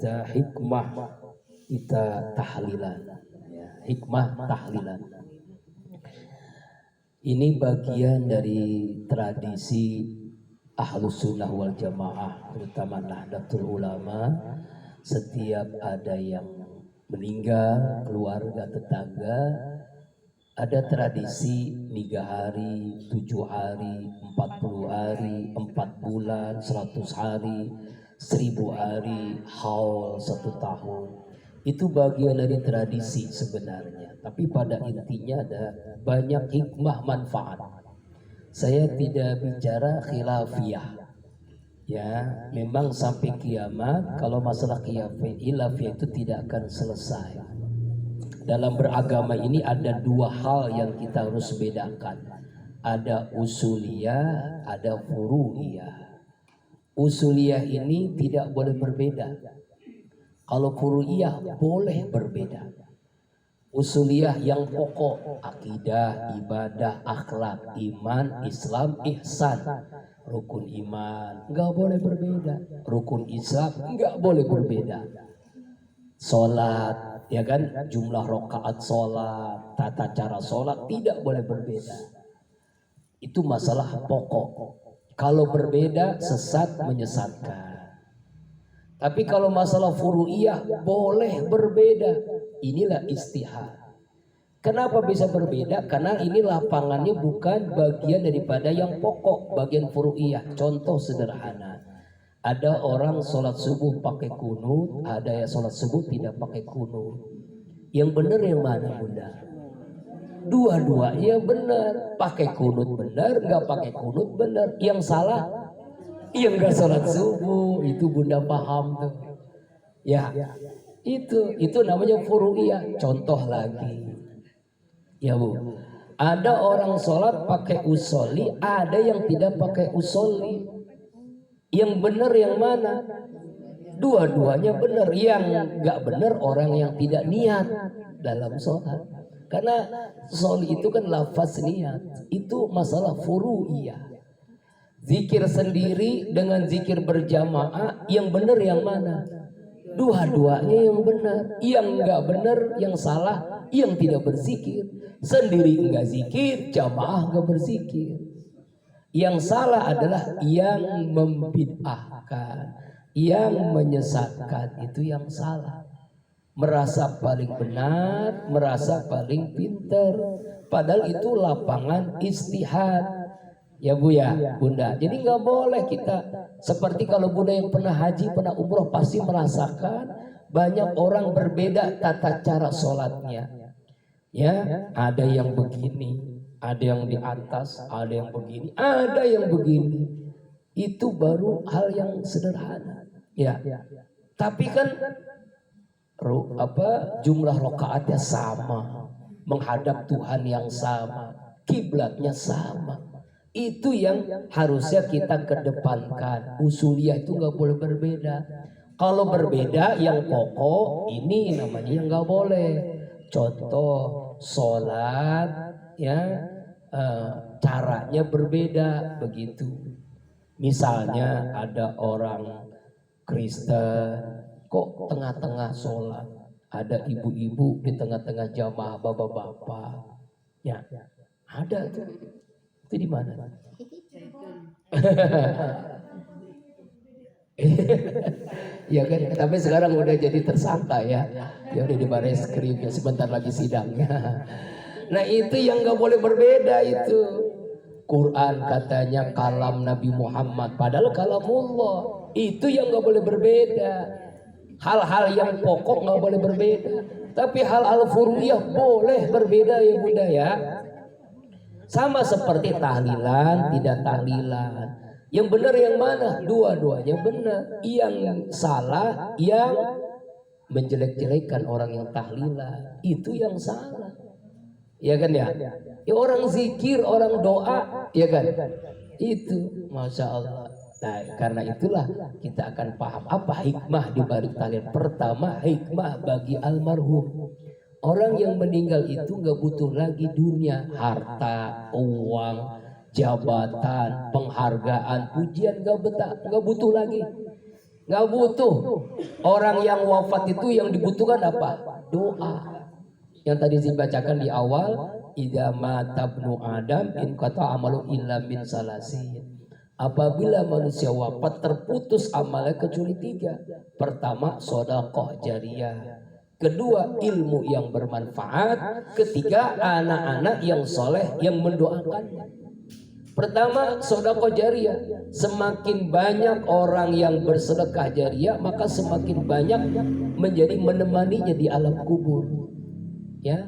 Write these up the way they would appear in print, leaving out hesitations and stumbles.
kita hikmah kita tahlilan, ya, hikmah tahlilan. Ini bagian dari tradisi Ahlus Sunnah wal Jamaah, terutama Nahdlatul Ulama. Setiap ada yang meninggal, keluarga, tetangga, ada tradisi 3 hari, 7 hari, 40 hari, 4 bulan, 100 hari, 1000 hari, haul 1 tahun. Itu bagian dari tradisi sebenarnya. Tapi pada intinya ada banyak hikmah manfaat. Saya tidak bicara khilafiyah. Ya, memang sampai kiamat kalau masalah khilafiyah itu tidak akan selesai. Dalam beragama ini ada 2 hal yang kita harus bedakan. Ada usuliyah, ada furu'iyah. Usuliyah ini tidak boleh berbeda. Kalau furu'iyah boleh berbeda. Usuliyah yang pokok, akidah, ibadah, akhlak, iman, Islam, ihsan. Rukun iman nggak boleh berbeda. Rukun Islam nggak boleh berbeda. Sholat, ya kan, jumlah rakaat sholat, tata cara sholat tidak boleh berbeda. Itu masalah pokok. Kalau berbeda sesat, menyesatkan. Tapi kalau masalah furu'iyah boleh berbeda. Inilah istihad. Kenapa bisa berbeda? Karena ini lapangannya bukan bagian daripada yang pokok, bagian furu'iyah. Contoh sederhana. Ada orang sholat subuh pakai kunut, ada yang sholat subuh tidak pakai kunut. Yang benar yang mana, Bunda? Dua-duanya benar. Pakai kunut benar, nggak pakai kunut benar. Yang salah, yang nggak sholat subuh. Itu Bunda paham tuh. Ya, itu namanya furu'iyah. Contoh lagi. Ya Bu, ada orang sholat pakai usolli, ada yang tidak pakai usolli. Yang benar yang mana? Dua-duanya benar. Yang nggak benar orang yang tidak niat dalam sholat. Karena sholli itu kan lafaz niat. Itu masalah furu'iyah. Zikir sendiri dengan zikir berjamaah, yang benar yang mana? Dua-duanya yang benar. Yang nggak benar, yang salah, yang tidak berzikir. Sendiri enggak zikir, jamaah enggak berzikir. Yang salah adalah yang membid'ahkan, yang menyesatkan, itu yang salah. Merasa paling benar, merasa paling pintar, padahal itu lapangan istihad. Ya Bu ya, Bunda. Jadi nggak boleh kita seperti kalau Bunda yang pernah haji, pernah umroh pasti merasakan banyak orang berbeda tata cara sholatnya. Ya, ada yang begini, ada yang di atas, ada yang begini, ada yang begini. Itu baru hal yang sederhana. Ya. Tapi kan jumlah rakaatnya sama, menghadap Tuhan yang sama, kiblatnya sama. Itu yang harusnya kita kedepankan. Usuliyah itu nggak boleh berbeda. Kalau berbeda yang pokok ini namanya yang nggak boleh. Contoh sholat, ya, caranya berbeda begitu. Misalnya ada orang Kristen, kok tengah-tengah sholat ada ibu-ibu di tengah-tengah jamaah, bapak-bapak, ya ada tuh. Itu di mana? Ya kan, tapi sekarang udah jadi tersangka ya. Ya udah di Bareskrim ya, sebentar lagi sidangnya. Nah itu yang nggak boleh berbeda itu. Quran katanya kalam Nabi Muhammad, padahal kalamullah. Itu yang nggak boleh berbeda. Hal-hal yang pokok nggak boleh berbeda. Tapi hal-hal furu'iyah boleh berbeda ya Bunda ya. Sama seperti tahlilan, tidak tahlilan. Yang benar yang mana? Dua-duanya benar. Yang salah, yang menjelek-jelekan orang yang tahlilan, itu yang salah. Ya kan ya? Ya orang zikir, orang doa, ya kan? Itu, Masya Allah. Nah, karena itulah kita akan paham apa hikmah di balik tahlilan. Pertama, hikmah bagi almarhum. Orang yang meninggal itu nggak butuh lagi dunia, harta, uang, jabatan, penghargaan, pujian, nggak butuh lagi. Nggak butuh. Orang yang wafat itu yang dibutuhkan apa? Doa. Yang tadi dibacakan di awal, idza mata ibnu adam in qata amalu illa min salasin. Apabila manusia wafat terputus amalnya kecuali 3. Pertama, sedekah jariyah. Kedua, ilmu yang bermanfaat. Ketiga, anak-anak yang soleh yang mendoakannya. Pertama, sedekah jariyah. Semakin banyak orang yang bersedekah jariyah, maka semakin banyak menjadi menemaninya di alam kubur. Ya,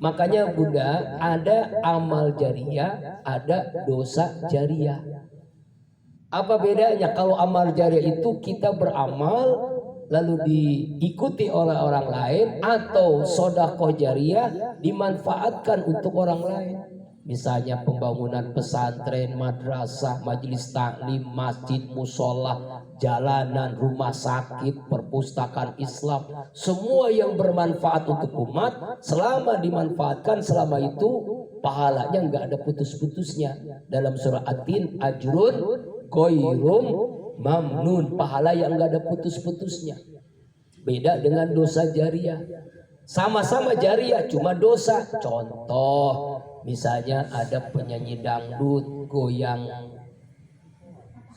makanya Bunda, ada amal jariyah, ada dosa jariyah. Apa bedanya? Kalau amal jariyah itu kita beramal lalu diikuti oleh orang lain, atau sedekah jariyah dimanfaatkan untuk orang lain. Misalnya pembangunan pesantren, madrasah, majelis taklim, masjid, musola, jalanan, rumah sakit, perpustakaan Islam, semua yang bermanfaat untuk umat, selama dimanfaatkan, selama itu pahalanya nggak ada putus-putusnya. Dalam surah At-Tin, ajrun ghairum mamnun, pahala yang nggak ada putus-putusnya. Beda dengan dosa jariyah. Sama-sama jariyah, cuma dosa. Contoh, misalnya ada penyanyi dangdut goyang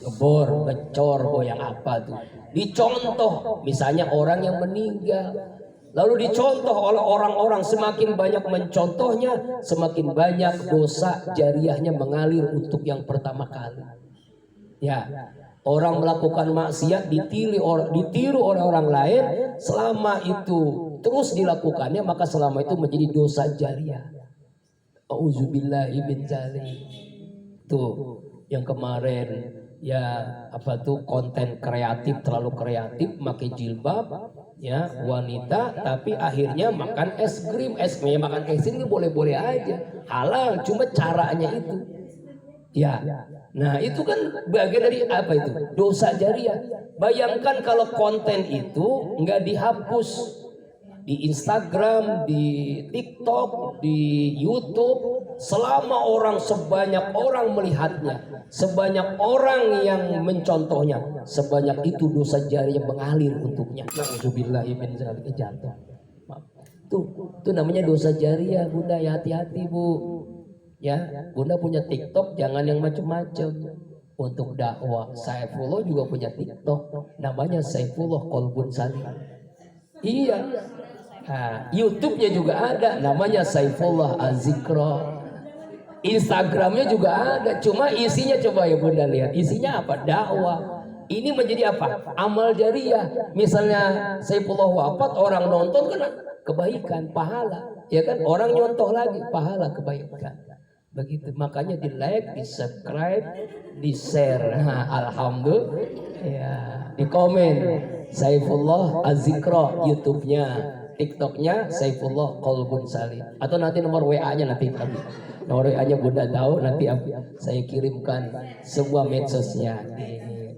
gebor, ngecor, goyang apa tuh, dicontoh. Misalnya orang yang meninggal, lalu dicontoh oleh orang-orang, semakin banyak mencontohnya, semakin banyak dosa jariyahnya mengalir untuk yang pertama kali. Ya, orang melakukan maksiat ditiru oleh orang lain, selama itu terus dilakukannya, maka selama itu menjadi dosa jariyah. Auzubillahi min dzalik. Tuh yang kemarin ya apa tuh, konten kreatif, terlalu kreatif, pakai jilbab ya wanita, tapi akhirnya makan es krim. Makan es krim boleh-boleh aja, halal, cuma caranya itu ya. Nah itu kan bagian dari apa itu? Dosa jariyah. Bayangkan kalau konten itu nggak dihapus di Instagram, di TikTok, di YouTube, selama sebanyak orang melihatnya, sebanyak orang yang mencontohnya, sebanyak itu dosa jariyah mengalir untuknya. Nauzubillahi min dzalik, jatuh. Tuh namanya dosa jariyah, Bunda, ya hati-hati Bu. Ya, Bunda punya TikTok, jangan yang macam-macam. Untuk dakwah, Saifullah juga punya TikTok, namanya Saifullah Qalbun Salim. Iya. Nah, YouTube-nya juga ada, namanya Saifullah Az-Zikra. Instagramnya juga ada, cuma isinya coba ya Bunda lihat, isinya apa? Dakwah. Ini menjadi apa? Amal jariyah. Misalnya Saifullah wafat, orang nonton kan kebaikan, pahala, ya kan? Orang nyontoh lagi, pahala, kebaikan. Begitu, makanya di like, di subscribe, di share. Nah, alhamdulillah ya, di komen Saifullah Az-Zikra YouTube-nya, TikTok-nya Saifullah Qalbun Salim. Atau nanti nomor WA-nya nanti nomor WA-nya Bunda tahu, nanti saya kirimkan sebuah medsosnya,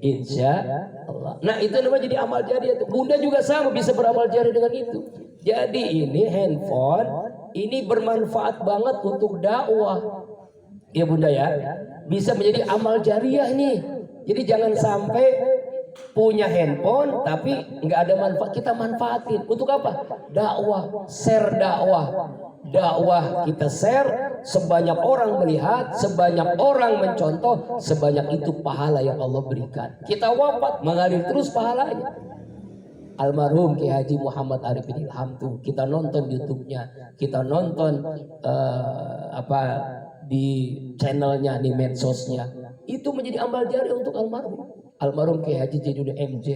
insya Allah. Nah itu namanya jadi amal jariyah. Bunda juga sama bisa beramal jariyah dengan itu. Jadi ini handphone ini bermanfaat banget untuk dakwah. Ya Bunda ya, bisa menjadi amal jariyah nih. Jadi jangan sampai punya handphone tapi nggak ada manfaat, kita manfaatin untuk apa? Dakwah, share dakwah. Dakwah kita share, sebanyak orang melihat, sebanyak orang mencontoh, sebanyak itu pahala yang Allah berikan. Kita wafat mengalir terus pahalanya. Almarhum Kiai Haji Muhammad Arifin Ilham tuh kita nonton YouTube-nya, kita nonton di channelnya, di medsosnya, itu menjadi amal jariyah untuk almarhum Kiai Haji Jainuddin MZ,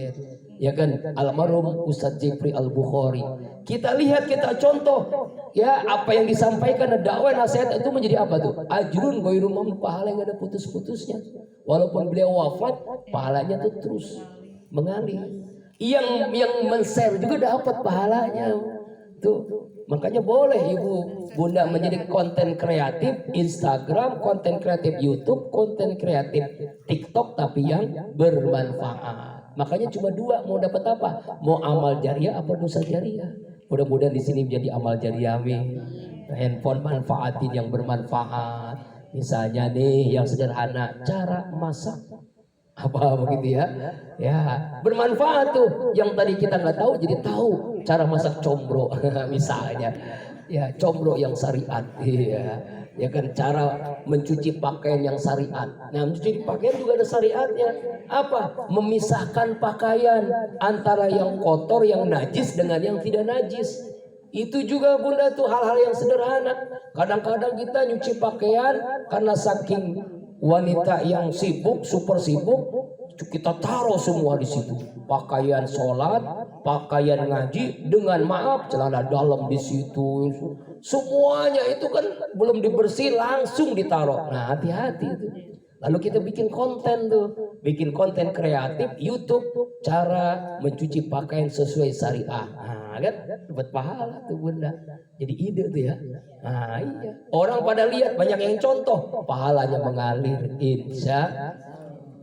ya kan, almarhum Ustadz Jifri Al-Bukhari. Kita lihat, kita contoh ya apa yang disampaikan, dakwah, nasihat, itu menjadi apa tuh? Ajrun ghairum mamnun, pahala yang ada putus-putusnya. Walaupun beliau wafat, pahalanya tuh terus mengalir. Yang men-share juga dapat pahalanya tuh. Makanya boleh Ibu Bunda menjadi konten kreatif Instagram, konten kreatif YouTube, konten kreatif TikTok, tapi yang bermanfaat. Makanya cuma dua, mau dapat apa? Mau amal jariyah apa dosa jariyah? Mudah-mudahan di sini menjadi amal jariyah. Handphone manfaatin yang bermanfaat. Misalnya nih yang sederhana, cara masak. Apa begitu ya? Ya, bermanfaat tuh. Yang tadi kita nggak tahu jadi tahu cara masak combro misalnya. Ya, combro yang syariat. Iya. Ya kan cara mencuci pakaian yang syariat. Nah, mencuci pakaian juga ada syariatnya. Apa? Memisahkan pakaian antara yang kotor, yang najis dengan yang tidak najis. Itu juga bunda tuh hal-hal yang sederhana. Kadang-kadang kita nyuci pakaian karena saking wanita yang sibuk, super sibuk, kita taruh semua di situ. Pakaian sholat, pakaian ngaji, dengan maaf celana dalam di situ. Semuanya itu kan belum dibersih langsung ditaruh. Nah, hati-hati itu. Lalu kita bikin konten tuh, bikin konten kreatif YouTube cara mencuci pakaian sesuai syariah. Nah, kan dapat pahala tuh bunda. Jadi ide tuh ya. Nah, iya. Orang pada lihat banyak yang contoh, pahalanya mengalir. Insya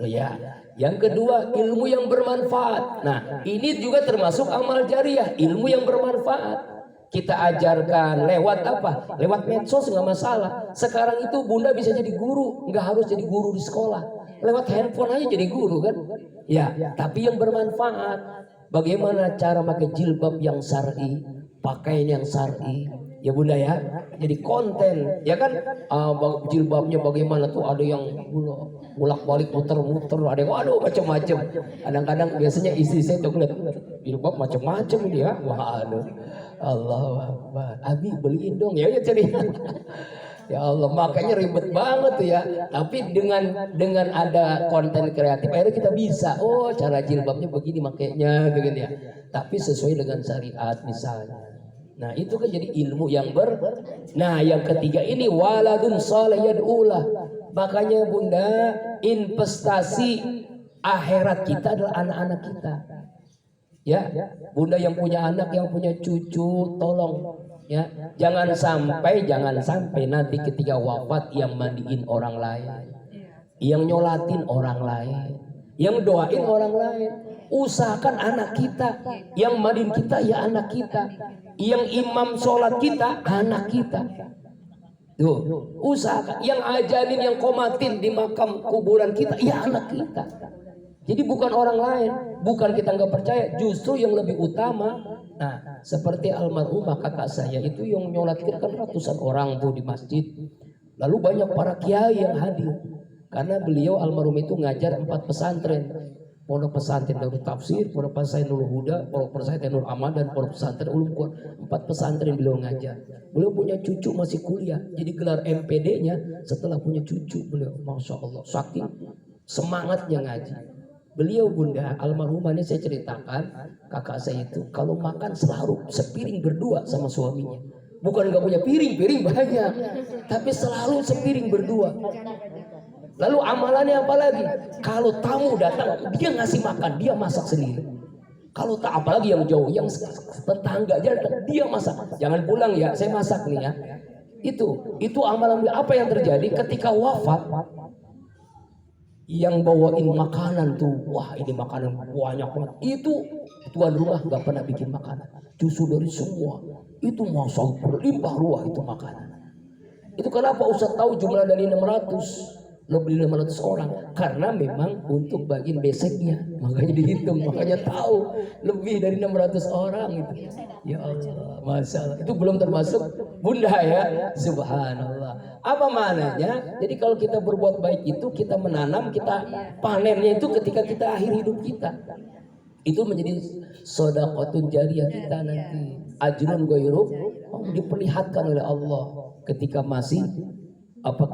ya. Yang kedua, ilmu yang bermanfaat. Nah, ini juga termasuk amal jariah, ilmu yang bermanfaat. Kita ajarkan lewat apa? Lewat medsos nggak masalah. Sekarang itu bunda bisa jadi guru, nggak harus jadi guru di sekolah. Lewat handphone aja jadi guru kan? Ya, tapi yang bermanfaat. Bagaimana cara pakai jilbab yang syar'i, pakaian yang syar'i, ya bunda ya. Jadi konten, ya kan? Jilbabnya bagaimana tuh? Ada yang bolak-balik muter-muter, ada yang waduh macam-macam. Kadang-kadang biasanya istri saya tuh lihat jilbab macam-macam dia. Waduh, Allah Akbar. Abi beliin dong ya jadi. Ya Allah, makanya ribet banget tuh ya. Tapi dengan ada konten kreatif akhirnya kita bisa. Oh, cara jilbabnya begini makainya begini ya. Tapi sesuai dengan syariat misalnya. Nah, itu kan jadi ilmu yang Nah, yang ketiga ini waladun saleh yad'ulah. Makanya bunda, investasi akhirat kita adalah anak-anak kita. Ya, bunda yang punya anak, yang punya cucu, tolong ya, jangan sampai nanti ketika wafat yang mandiin orang lain, yang nyolatin orang lain, yang doain orang lain. Usahakan anak kita, yang mandiin kita ya anak kita, yang imam sholat kita anak kita. Tuh, usahakan yang ajanin, yang komatin di makam kuburan kita ya anak kita. Jadi bukan orang lain, bukan kita nggak percaya, justru yang lebih utama. Nah, seperti almarhumah kakak saya itu yang nyolatkan kan ratusan orang tuh di masjid. Lalu banyak para kiai yang hadir karena beliau almarhum itu ngajar 4 pesantren. Pondok pesantren Darut Tafsir, pondok pesantren Nurul Huda, pondok pesantren Nur Aman, dan pondok pesantren Ulum Quran. 4 pesantren beliau ngajar. Beliau punya cucu masih kuliah, jadi gelar MPD-nya setelah punya cucu beliau. Masya Allah, saking semangatnya ngaji. Beliau bunda almarhumah ini saya ceritakan, kakak saya itu kalau makan selalu sepiring berdua sama suaminya. Bukan nggak punya piring banyak, tapi selalu sepiring berdua. Lalu amalannya apa lagi? Kalau tamu datang, dia ngasih makan, dia masak sendiri. Kalau tak apalagi yang jauh, yang tetangga aja dia masak. Jangan pulang ya, saya masak nih ya. Itu amalan dia. Apa yang terjadi ketika wafat? Yang bawain makanan tuh, wah ini makanan banyak banget. Itu tuan rumah nggak pernah bikin makanan. Justru dari semua itu masa berlimpah ruah itu makanan. Itu kenapa Ustaz tahu jumlah dari 600. Lebih 500 orang karena memang untuk bagian beseknya, makanya dihitung, makanya tahu lebih dari 600 orang itu. Ya Allah, Masya Allah. Itu belum termasuk bunda ya, subhanallah. Apa maknanya? Jadi kalau kita berbuat baik itu kita menanam, kita panennya itu ketika kita akhir hidup kita. Itu menjadi shadaqatun jariyah kita nanti. Ajrun ghairu diperlihatkan oleh Allah ketika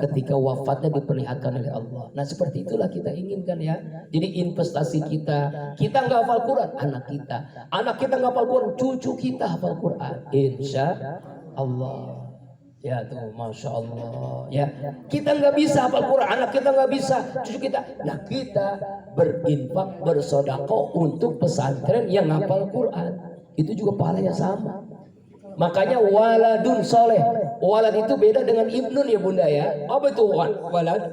ketika wafatnya diperlihatkan oleh Allah. Nah seperti itulah kita inginkan ya. Jadi investasi kita nggak hafal Quran, anak kita nggak hafal Quran, cucu kita hafal Quran, insya Allah. Ya tuh, masya Allah. Ya, kita nggak bisa hafal Quran, anak kita nggak bisa, cucu kita. Nah kita berinfak, bersedekah untuk pesantren yang hafal Quran, itu juga pahalanya sama. Makanya waladun soleh. Walad itu beda dengan ibnun ya bunda ya. Apa itu walad?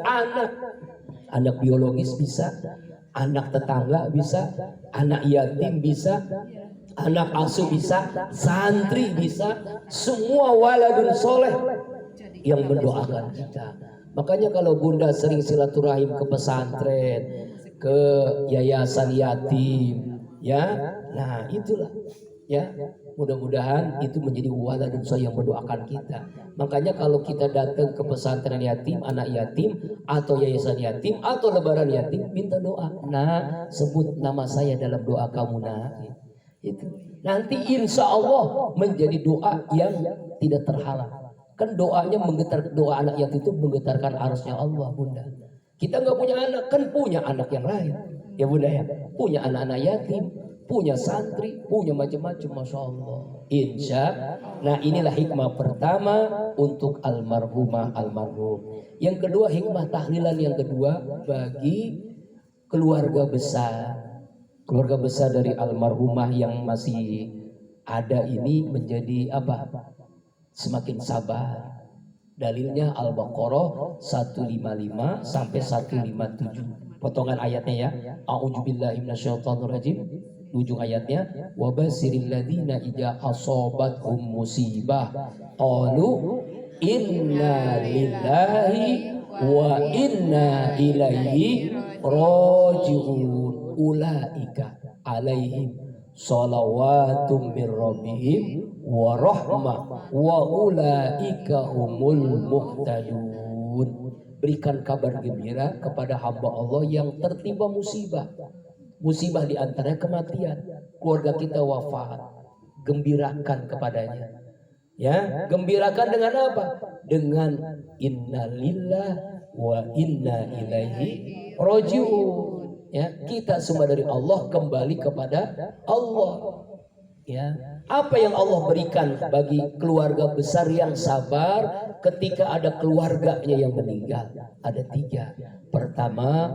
Anak biologis bisa, anak tetangga bisa, anak yatim bisa, anak asuh bisa, santri bisa. Semua waladun soleh yang mendoakan kita. Makanya kalau bunda sering silaturahim ke pesantren, ke yayasan yatim, ya. Nah, itulah ya. Mudah-mudahan itu menjadi waladun soleh yang mendoakan kita. Makanya kalau kita datang ke pesantren yatim, anak yatim, atau yayasan yatim, atau lebaran yatim, minta doa. Nah, sebut nama saya dalam doa kamu, nah. Itu nanti insya Allah menjadi doa yang tidak terhalang. Kan doanya menggetar, doa anak yatim itu menggetarkan arasnya Allah, Bunda. Kita nggak punya anak, kan punya anak yang lain, ya Bunda ya. Punya anak-anak yatim, punya santri, punya macam-macam, masya Allah. Insya. Nah, inilah hikmah pertama untuk almarhumah almarhum. Yang kedua, hikmah tahlilan yang kedua bagi keluarga besar. Keluarga besar dari almarhumah yang masih ada ini menjadi apa? Semakin sabar. Dalilnya Al-Baqarah 155 sampai 157. Potongan ayatnya ya. A'udzubillahi minasyaitonirrajim. Ujung ayatnya, wa basiril ladzina idza asabathum musibah qalu inna lillahi wa inna ilaihi raji'un. Ulaika alaihim shalawatum mir rabbihim wa rahmah wa ulaika humul muhtadun. Berikan kabar gembira kepada hamba Allah yang tertimpa musibah. Musibah diantaranya kematian. Keluarga kita wafat, gembirakan kepadanya. Ya, gembirakan dengan apa? Dengan innalillah wa inna ilaihi raji'un. Ya, kita semua dari Allah kembali kepada Allah. Ya, apa yang Allah berikan bagi keluarga besar yang sabar ketika ada keluarganya yang meninggal? Ada 3. Pertama,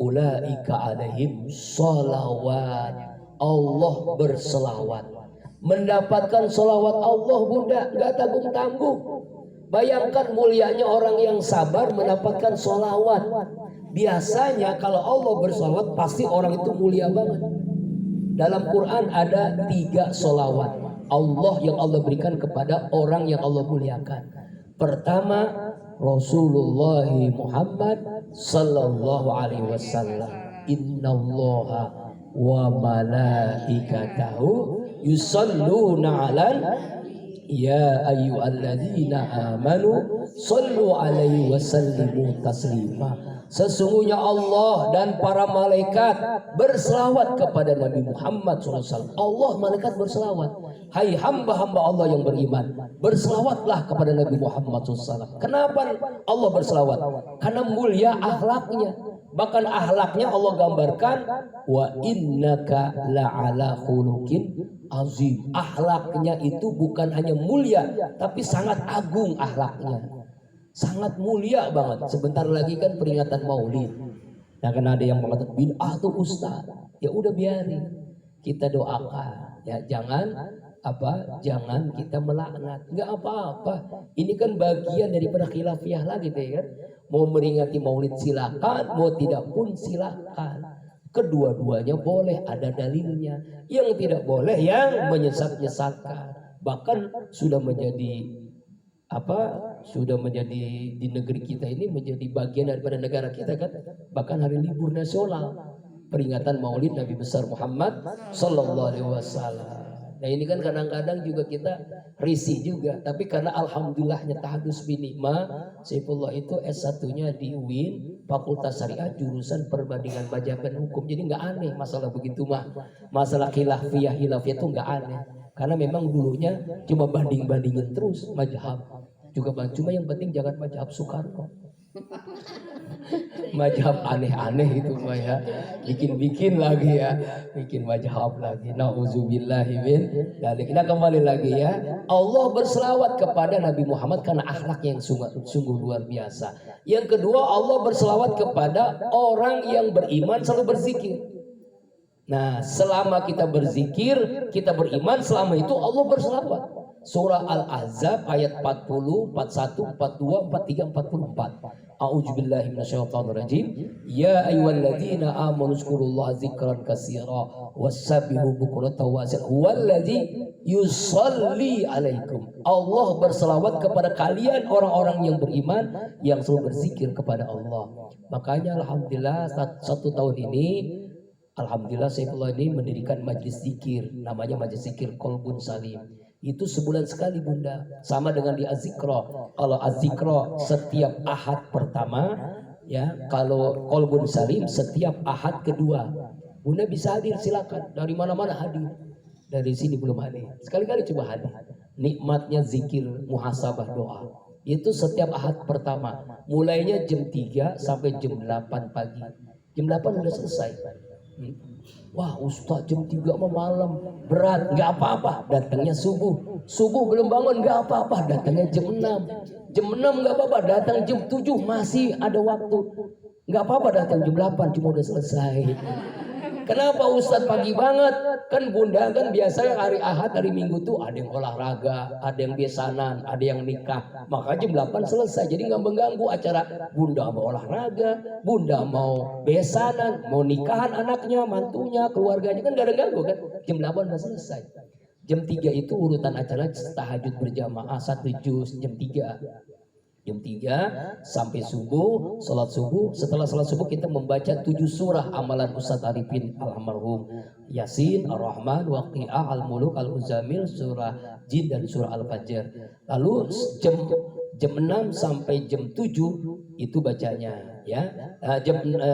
ulaika alaihim sholawat. Allah berselawat. Mendapatkan sholawat Allah, Bunda, gak tanggung-tanggung. Bayangkan mulianya orang yang sabar mendapatkan sholawat. Biasanya kalau Allah bersolawat pasti orang itu mulia banget. Dalam Quran ada 3 solawat Allah yang Allah berikan kepada orang yang Allah muliakan. Pertama, Rasulullah Muhammad sallallahu alaihi wasallam. Innallaha wa malaikatahu yusalluna 'alan ya ayyuhalladzina amanu sallu alaihi wasallimu taslima. Sesungguhnya Allah dan para malaikat berselawat kepada Nabi Muhammad SAW. Allah malaikat berselawat. Hai hamba-hamba Allah yang beriman, berselawatlah kepada Nabi Muhammad SAW. Kenapa Allah berselawat? Karena mulia akhlaknya. Bahkan akhlaknya Allah gambarkan, wa innaka la'ala khuluqin azim. Akhlaknya itu bukan hanya mulia, tapi sangat agung akhlaknya. Sangat mulia banget. Sebentar lagi kan peringatan Maulid. Nah, karena ada yang mengatakan bid'ah tuh Ustaz. Ya udah biarin. Kita doakan. Ya jangan jangan kita melaknat. Enggak apa-apa. Ini kan bagian daripada khilafiyah lagi deh kan. Mau meringati Maulid silakan, mau tidak pun silakan. Kedua-duanya boleh, ada dalilnya. Yang tidak boleh yang menyesat-nyesatkan. Bahkan sudah menjadi di negeri kita ini menjadi bagian daripada negara kita kan, bahkan hari libur nasional peringatan Maulid Nabi besar Muhammad sallallahu alaihi wasallam. Nah, ini kan kadang-kadang juga kita risih juga, tapi karena alhamdulillahnya tahadus binikmah, Saifullah itu S1-nya di UIN Fakultas Syariah jurusan perbandingan bajakan hukum. Jadi nggak aneh masalah begitu mah. Masalah khilafiyah itu nggak aneh. Karena memang dulunya cuma banding-bandingin terus mazhab. Juga cuma yang penting jangan mazhab Soekarno. Mazhab aneh-aneh itu mah ya. Bikin-bikin lagi ya. Bikin mazhab lagi. Nauzubillahi min dzalik. Kita kembali lagi ya. Allah berselawat kepada Nabi Muhammad karena akhlaknya yang sungguh luar biasa. Yang kedua, Allah berselawat kepada orang yang beriman selalu berzikir. Nah, selama kita berzikir, kita beriman, selama itu Allah berselawat. Surah Al-Ahzab ayat 40, 41, 42, 43, 44. A'udzubillahi minasyaitonirrajim. Ya ayyuhalladzina amanu dzkurullaha dzikran katsira wasabbihu bukratan wa asila. Huwallazi yusolli alaikum. Allah berselawat kepada kalian orang-orang yang beriman yang selalu berzikir kepada Allah. Makanya alhamdulillah satu tahun ini alhamdulillah Saifullah ini mendirikan majlis zikir, namanya majlis zikir Qalbun Salim. Itu sebulan sekali Bunda, sama dengan di Az-Zikra. Kalau Az-Zikra setiap Ahad pertama, ya, kalau Qalbun Salim setiap Ahad kedua. Bunda bisa hadir, silakan, dari mana-mana hadir. Dari sini belum hadir, sekali-kali coba hadir. Nikmatnya zikir muhasabah doa itu setiap Ahad pertama, mulainya jam 3 sampai jam 8 pagi. Jam 8 udah selesai. Wah Ustaz jam 3 mah malam berat, nggak apa-apa, datangnya subuh. Subuh belum bangun nggak apa-apa, datangnya jam 6. Jam 6 nggak apa-apa, datang jam 7 masih ada waktu. Nggak apa-apa datang jam 8, cuma udah selesai. Kenapa Ustadz pagi banget? Kan Bunda kan biasa hari Ahad, hari Minggu tuh ada yang olahraga, ada yang besanan, ada yang nikah. Maka jam 8 selesai, jadi nggak mengganggu acara. Bunda mau olahraga, Bunda mau besanan, mau nikahan anaknya, mantunya, keluarganya, kan nggak ada ganggu kan? Jam 8 udah selesai. Jam 3 itu urutan acara tahajud berjamaah 1 juz jam 3. Jam 3 sampai subuh, sholat subuh. Setelah sholat subuh kita membaca 7 surah amalan Ustadz Arifin almarhum. Yasin, Ar-Rahman, Waqi'ah, Al-Muluk, Al-Muzamil, surah Jin dan surah Al-Fajr. Lalu jam 6 sampai jam 7 itu bacanya ya. Jam 6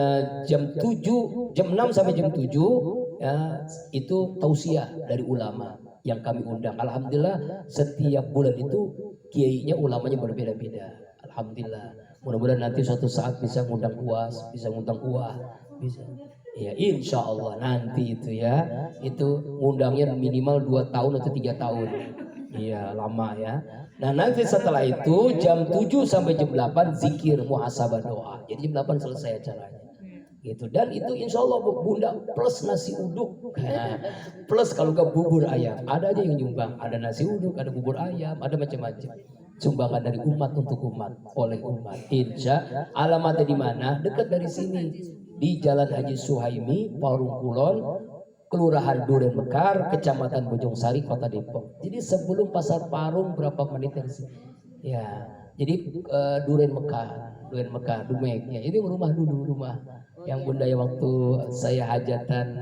sampai jam 7 ya, itu tausiah dari ulama yang kami undang. Alhamdulillah setiap bulan itu kiainya ulamanya berbeda-beda. Alhamdulillah. Mudah-mudahan nanti suatu saat bisa ngundang UAS, bisa ngundang UA, bisa. Ya insya Allah nanti itu ya, itu ngundangnya minimal 2 tahun atau 3 tahun. Iya lama ya. Nah nanti setelah itu jam 7 sampai jam 8 zikir muhasabah doa. Jadi jam 8 selesai acaranya. Gitu. Dan itu insya Allah Bunda plus nasi uduk, nah, plus kalau ke bubur ayam, ada aja yang nyumbang, ada nasi uduk, ada bubur ayam, ada macam-macam sumbangan dari umat untuk umat, oleh umat. Insya alamatnya di mana? Dekat dari sini, di Jalan Haji Suhaimi, Parung Kulon, Kelurahan Duren Mekar, Kecamatan Bojongsari, Kota Depok. Jadi sebelum Pasar Parung berapa menit dari sini? Ya, jadi Duren Mekar, Dumeg. Ya, ini rumah dulu, rumah yang Bunda ya waktu saya hajatan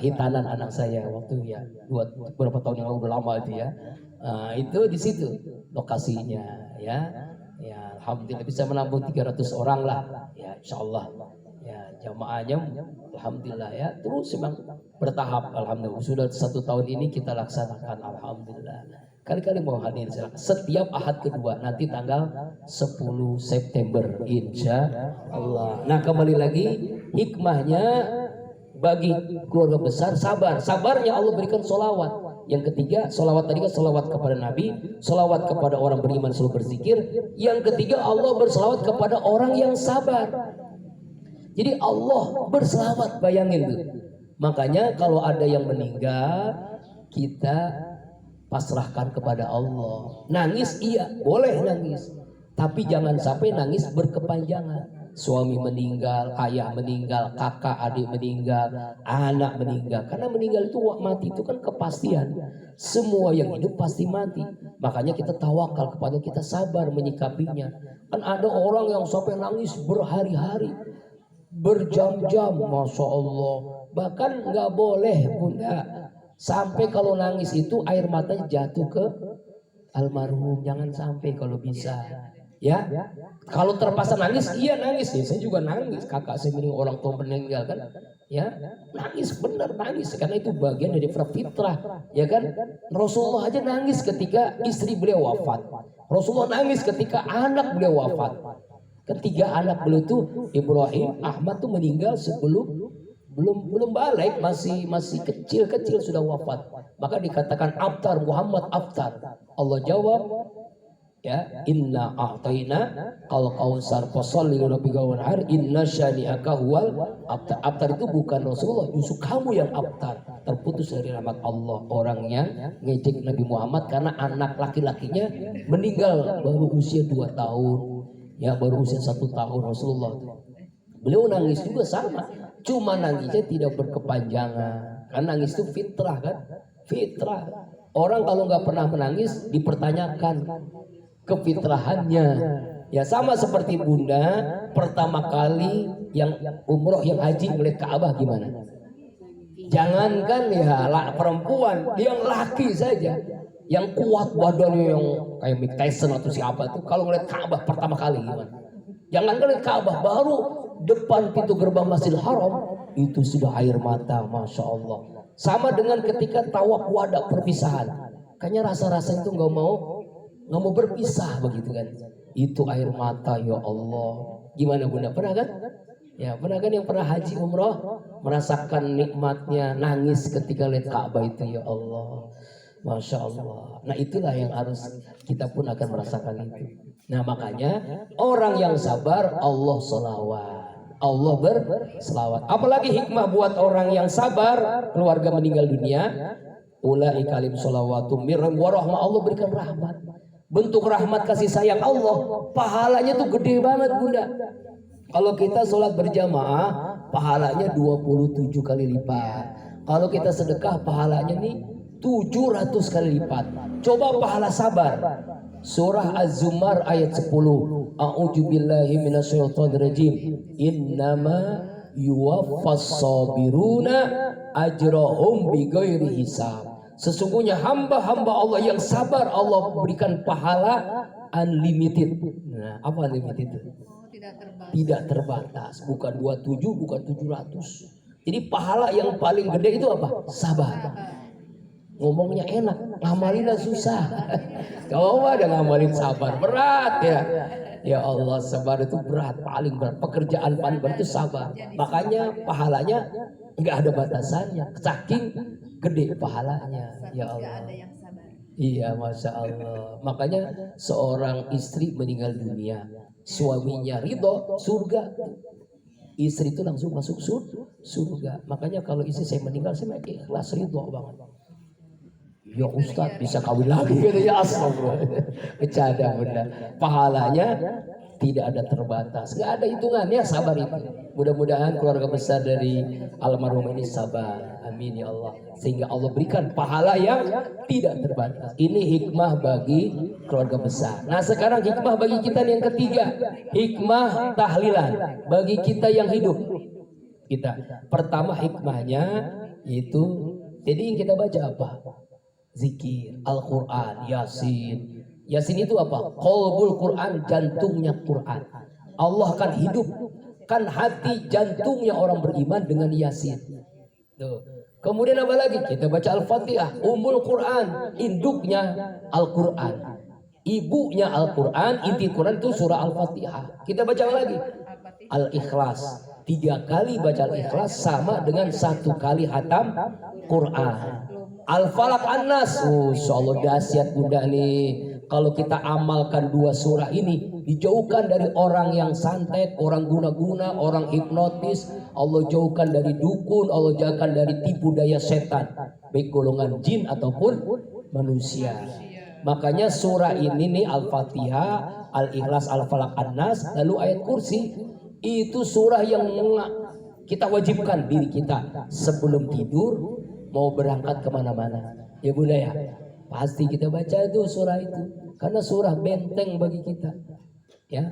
hitanan anak saya waktu ya beberapa tahun yang lalu, udah lama itu ya. Itu di situ lokasinya ya. Ya alhamdulillah bisa menampung 300 orang lah ya insyaallah. Ya jamaahnya alhamdulillah ya terus memang bertahap alhamdulillah. Sudah 1 tahun ini kita laksanakan alhamdulillah. Kali-kali mau hadir setiap Ahad kedua nanti tanggal 10 September insya Allah. Nah kembali lagi hikmahnya bagi keluarga besar sabar. Sabarnya Allah berikan sholawat. Yang ketiga sholawat tadi kan sholawat kepada Nabi, sholawat kepada orang beriman selalu berzikir. Yang ketiga Allah berselawat kepada orang yang sabar. Jadi Allah berselawat, bayangin tuh. Makanya kalau ada yang meninggal kita pasrahkan kepada Allah. Nangis iya, boleh nangis. Tapi jangan sampai nangis berkepanjangan. Suami meninggal, ayah meninggal, kakak adik meninggal, anak meninggal. Karena meninggal itu mati itu kan kepastian. Semua yang hidup pasti mati. Makanya kita tawakal kepada, kita sabar menyikapinya. Kan ada orang yang sampai nangis berhari-hari, berjam-jam, masya Allah. Bahkan nggak boleh Bunda. Sampai kalau nangis itu air matanya jatuh ke almarhum, jangan sampai kalau bisa. Ya, kalau terpaksa nangis, iya nangis ya. Saya juga nangis, kakak saya meninggal, orang tua meninggal kan. Ya, nangis benar nangis karena itu bagian dari fitrah, ya kan. Rasulullah aja nangis ketika istri beliau wafat. Rasulullah nangis ketika anak beliau wafat. Ketiga anak beliau itu Ibrahim, Ahmad tuh meninggal sebelum belum balik, masih kecil sudah wafat. Maka dikatakan abtar, Muhammad abtar. Allah jawab ya, inna a'taina kal kausar fasholli lirabbika wanhar inna syani'aka huwal abtar. Abtar itu bukan Rasulullah, justru kamu yang abtar, terputus dari rahmat Allah. Orang yang ngejek Nabi Muhammad karena anak laki-lakinya meninggal baru usia 2 tahun. Ya baru usia 1 tahun Rasulullah. Beliau nangis juga sama. Cuma nangisnya tidak berkepanjangan. Karena nangis itu fitrah kan. Fitrah. Orang kalau nggak pernah menangis dipertanyakan kefitrahannya. Ya sama seperti Bunda pertama kali yang umroh yang haji melihat Ka'bah gimana? Jangankan ya perempuan, yang laki saja yang kuat badannya yang kayak Mike Tyson atau siapa tuh kalau ngeliat Ka'bah pertama kali gimana? Jangankan lihat Ka'bah, baru depan pintu gerbang Masjidil Haram itu sudah air mata, masya Allah. Sama dengan ketika tawaf wada perpisahan, kayaknya rasa-rasa itu nggak mau berpisah begitu kan? Itu air mata, ya Allah. Gimana Bunda, pernah kan? Ya pernah kan yang pernah haji umroh merasakan nikmatnya nangis ketika lihat Ka'bah itu, ya Allah, masya Allah. Nah itulah yang harus kita pun akan merasakan itu. Nah makanya orang yang sabar Allah selawat, Allah berselawat. Apalagi hikmah buat orang yang sabar keluarga meninggal dunia. Ulaika alim sholawatu mirrahim warahmah, Allah berikan rahmat. Bentuk rahmat kasih sayang Allah, pahalanya tuh gede banget Bunda. Kalau kita sholat berjamaah pahalanya 27 kali lipat. Kalau kita sedekah pahalanya nih 700 kali lipat. Coba pahala sabar. Surah Az-Zumar ayat 10. A'udzubillahi minasyaitonirrajim. Innama yuwaffas sabiruna ajrahum bighairi hisab. Sesungguhnya hamba-hamba Allah yang sabar Allah berikan pahala unlimited. Nah, apa unlimited itu? Tidak terbatas. Bukan 27, bukan 700. Jadi pahala yang paling gede itu apa? Sabar. Ngomongnya enak, ngamalinnya susah. Coba ada ngamalin sabar, berat ya. Ya Allah, sabar itu berat, paling berat. Pekerjaan paling berat itu sabar. Makanya pahalanya nggak ada batasannya, saking gede pahalanya. Ya Allah. Iya, masya Allah. Makanya seorang istri meninggal dunia, suaminya ridho, surga. Istri itu langsung masuk surga. Makanya kalau istri saya meninggal, saya ikhlas ridho banget. Ya Ustadz bisa kawin lagi gitu ya, astagfirullah. Bercanda Bunda. Pahalanya tidak ada terbatas, nggak ada hitungannya, sabar itu. Mudah-mudahan keluarga besar dari almarhum ini sabar, amin ya Allah, sehingga Allah berikan pahala yang tidak terbatas. Ini hikmah bagi keluarga besar. Nah sekarang hikmah bagi kita yang ketiga, hikmah tahlilan bagi kita yang hidup. Kita pertama hikmahnya itu, jadi yang kita baca apa? Zikir, Al-Quran, Yasin. Yasin itu apa? Qalbul Quran, jantungnya Quran. Allah akan hidupkan hati jantungnya orang beriman dengan Yasin. Tuh. Kemudian apa lagi? Kita baca Al-Fatihah, Ummul Quran, induknya Al-Quran. Ibunya Al-Quran, inti Quran itu surah Al-Fatihah. Kita baca lagi Al-Ikhlas. 3 kali baca Al-Ikhlas sama dengan 1 kali hatam Quran. Al-Falaq An-Nas, insyaallah dahsyat Bunda nih. Kalau kita amalkan 2 surah ini, dijauhkan dari orang yang santet, orang guna-guna, orang hipnotis. Allah jauhkan dari dukun, Allah jauhkan dari tipu daya setan, baik golongan jin ataupun manusia. Makanya surah ini nih, Al-Fatihah, Al-Ikhlas, Al-Falaq An-Nas, lalu ayat kursi, itu surah yang kita wajibkan diri kita sebelum tidur, mau berangkat kemana-mana, ya Bunda ya, pasti kita baca itu surah itu, karena surah benteng bagi kita, ya.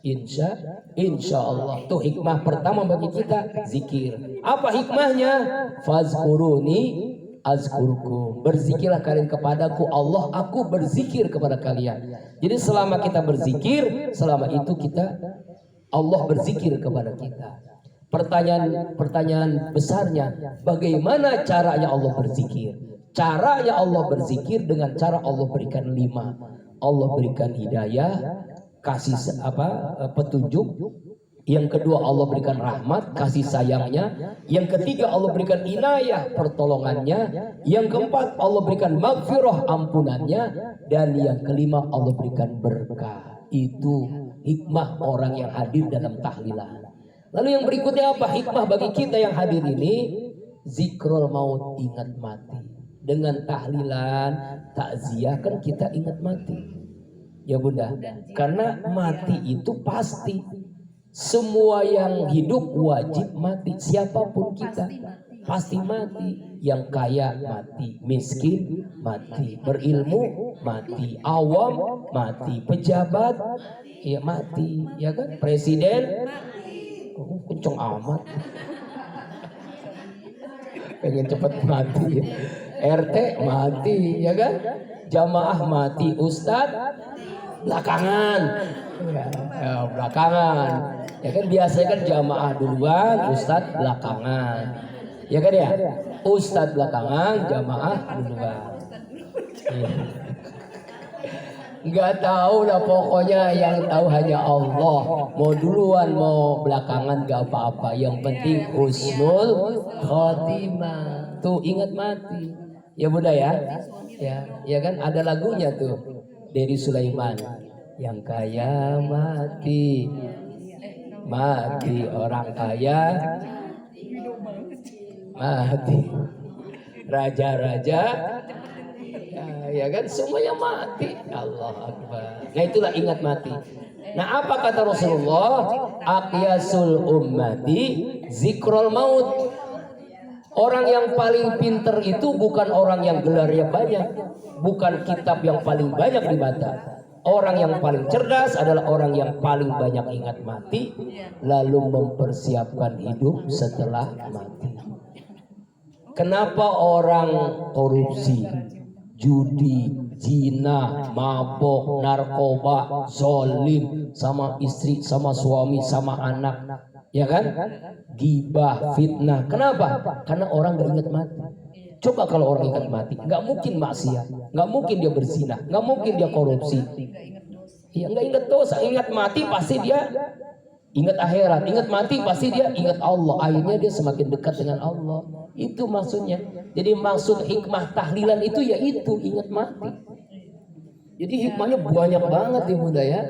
Insya Allah tuh hikmah pertama bagi kita, zikir. Apa hikmahnya? Fazkuruni azkurkum, berzikirlah kalian kepadaku, Allah aku berzikir kepada kalian. Jadi selama kita berzikir, selama itu kita, Allah berzikir kepada kita. Pertanyaan besarnya, bagaimana caranya Allah berzikir? Caranya Allah berzikir dengan cara Allah berikan 5. Allah berikan hidayah, kasih petunjuk. Yang kedua Allah berikan rahmat, kasih sayangnya. Yang ketiga Allah berikan inayah, pertolongannya. Yang keempat Allah berikan maghfirah, ampunannya. Dan yang kelima Allah berikan berkah. Itu hikmah orang yang hadir dalam tahlilan. Lalu yang berikutnya apa? Hikmah bagi kita yang hadir ini, zikrul maut, ingat mati. Dengan tahlilan, takziah kan kita ingat mati. Ya Bunda, karena mati itu pasti. Semua yang hidup wajib mati, siapapun kita pasti mati. Yang kaya mati, miskin mati, berilmu mati, awam mati, pejabat ya mati, ya kan, presiden kenceng amat pengen cepat mati, RT mati, ya kan, jamaah mati, ustadz belakangan, ya, belakangan, ya kan, biasanya kan jamaah duluan, ustadz belakangan, ya kan ya, ustadz belakangan, jamaah duluan. Ya. Nggak tahu lah, pokoknya yang tahu hanya Allah. Mau duluan mau belakangan gak apa-apa, yang penting husnul khotimah. Tuh ingat mati, ya Bunda ya, ya kan, ada lagunya tuh dari Sulaiman. Yang kaya mati, mati orang kaya mati, raja-raja ya kan, semuanya mati. Allah Akbar. Nah itulah ingat mati. Nah apa kata Rasulullah? Aqyasul ummati zikrul maut. Orang yang paling pinter itu bukan orang yang gelarnya banyak, bukan kitab yang paling banyak dibaca. Orang yang paling cerdas adalah orang yang paling banyak ingat mati, lalu mempersiapkan hidup setelah mati. Kenapa orang korupsi, judi, zina, mabok, narkoba, zolim sama istri, sama suami, sama anak, ya kan? Gibah, fitnah. Kenapa? Karena orang gak ingat mati. Coba kalau orang ingat mati, nggak mungkin maksiat, nggak mungkin dia berzina, nggak mungkin dia korupsi. Ya nggak ingat dosa, ingat mati pasti dia ingat akhirat, ingat mati pasti dia ingat Allah. Akhirnya dia semakin dekat dengan Allah. Itu maksudnya. Jadi maksud hikmah tahlilan itu ya itu, ingat mati. Jadi hikmahnya banyak banget ya Bunda ya.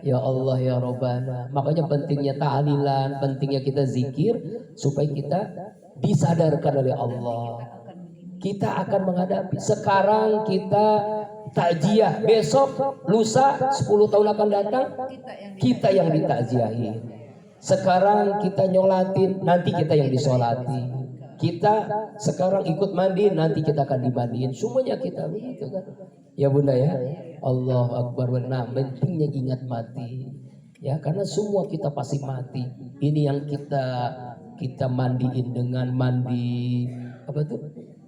Ya Allah ya Rabbana. Makanya pentingnya tahlilan, pentingnya kita zikir supaya kita disadarkan oleh Allah. Kita akan menghadapi. Sekarang kita takziah, besok lusa 10 tahun akan datang kita yang ditakziahi. Sekarang kita nyolatin, nanti kita yang disolati. Kita sekarang ikut mandi, nanti kita akan dimandiin. Semuanya kita begitu kan. Ya Bunda ya. Allahu Akbar. Nah, pentingnya ingat mati. Ya, karena semua kita pasti mati. Ini yang kita mandiin dengan mandi apa tuh?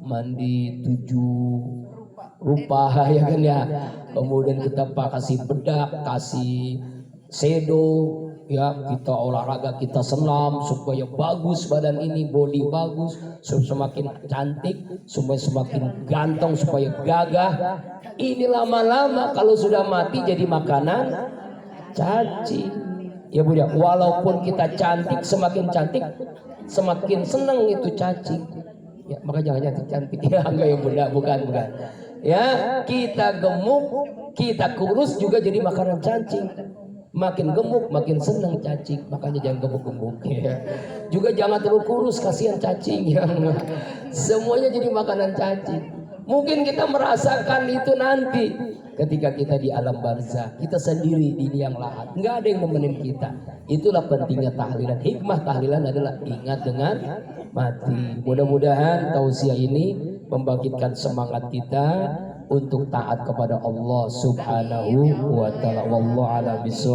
Mandi 7 rupa ya kan ya. Kemudian kita kasih bedak, kasih sedo, ya kita olahraga, kita senam supaya bagus badan ini, body bagus, semakin cantik, supaya semakin ganteng, supaya gagah. Ini lama-lama kalau sudah mati jadi makanan cacing. Ya Bu ya, walaupun kita cantik, semakin cantik semakin senang itu cacing. Ya, maka jangan cantik ya, enggak ya Bunda, bukan. Ya, kita gemuk, kita kurus juga jadi makanan cacing. Makin gemuk, makin senang cacing. Makanya jangan gemuk-gemuk ya. Juga jangan terlalu kurus, kasihan cacing ya. Semuanya jadi makanan cacing. Mungkin kita merasakan itu nanti ketika kita di alam barzah, kita sendiri di liang lahat, nggak ada yang nemenin kita. Itulah pentingnya tahlilan. Hikmah tahlilan adalah ingat dengan mati. Mudah-mudahan tausiah ini membangkitkan semangat kita untuk taat kepada Allah Subhanahu wa taala. Wallahu a'lam bishawab.